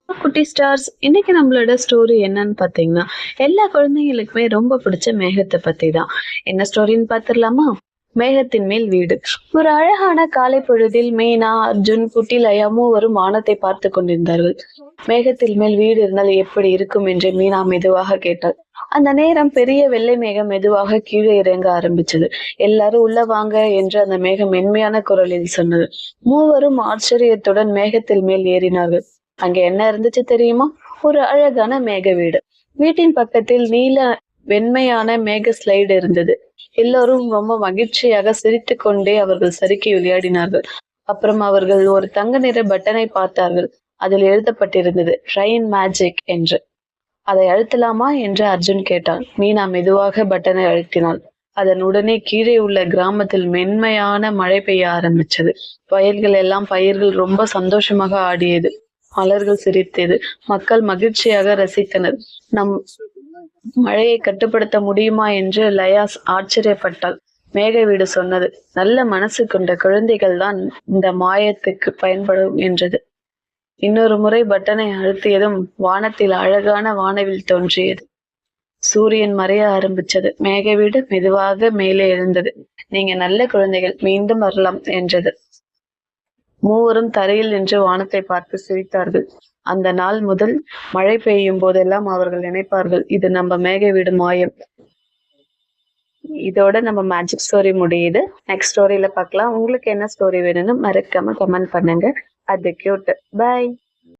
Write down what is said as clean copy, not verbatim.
குட்டி ஸ்டார்ஸ், இன்னைக்கு நம்மளோட ஸ்டோரி என்னன்னு பாத்தீங்கன்னா, எல்லா குழந்தைங்களுக்குமே ரொம்ப பிடிச்ச மேகத்தை பத்தி தான். என்ன ஸ்டோரின்னு பாத்துடலாமா? மேகத்தின் மேல் வீடு. ஒரு அழகான காலை பொழுதில் மீனா, அர்ஜுன், குட்டி லயா மூவரும் வானத்தை பார்த்து கொண்டிருந்தார்கள். மேகத்தில் மேல் வீடு இருந்தால் எப்படி இருக்கும் என்று மீனா மெதுவாக கேட்டாள். அந்த நேரம் பெரிய வெள்ளை மேகம் மெதுவாக கீழே இறங்க ஆரம்பிச்சது. எல்லாரும் உள்ள வாங்க என்று அந்த மேகம் மென்மையான குரலில் சொன்னது. மூவரும் ஆச்சரியத்துடன் மேகத்தில் மேல் ஏறினார்கள். அங்க என்ன இருந்துச்சு தெரியுமா? ஒரு அழகான மேக வீடு. வீட்டின் பக்கத்தில் நீல வெண்மையான மேக ஸ்லைடு இருந்தது. எல்லோரும் ரொம்ப மகிழ்ச்சியாக சிரித்துக் கொண்டே அவர்கள் சறுக்கி விளையாடினார்கள். அப்புறம் அவர்கள் ஒரு தங்க நிற பட்டனை பார்த்தார்கள். அதில் எழுதப்பட்டிருந்தது ட்ரெயின் மேஜிக் என்று. அதை அழுத்தலாமா என்று அர்ஜுன் கேட்டான். மீனா மெதுவாக பட்டனை அழுத்தினாள். அதன் உடனே கீழே உள்ள கிராமத்தில் மென்மையான மழை பெய்ய ஆரம்பிச்சது. வயல்கள் எல்லாம் பயிர்கள் ரொம்ப சந்தோஷமாக ஆடியது. மலர்கள் சிரித்தது. மக்கள் மகிழ்ச்சியாக ரசித்தனர். நம் மழையை கட்டுப்படுத்த முடியுமா என்று லயாஸ் ஆச்சரியப்பட்டாள். மேக வீடு சொன்னது, நல்ல மனசு கொண்ட குழந்தைகள் தான் இந்த மாயத்துக்கு பயன்படும் என்றது. இன்னொரு முறை பட்டனை அழுத்தியதும் வானத்தில் அழகான வானவில் தோன்றியது. சூரியன் மறைய ஆரம்பிச்சது. மேக வீடு மெதுவாக மேலே எழுந்தது. நீங்க நல்ல குழந்தைகள், மீண்டும் வரலாம் என்றது. மூவரும் தரையில் நின்று வானத்தை பார்த்து சிரித்தார்கள். அந்த நாள் முதல் மழை பெய்யும் போதெல்லாம் அவர்கள் நினைப்பார்கள், இது நம்ம மேக வீடு மாயம். இதோட நம்ம மேஜிக் ஸ்டோரி முடியுது. நெக்ஸ்ட் ஸ்டோரியில பார்க்கலாம். உங்களுக்கு என்ன ஸ்டோரி வேணும்னு மறக்காம கமெண்ட் பண்ணுங்க. அது கியூட். பை.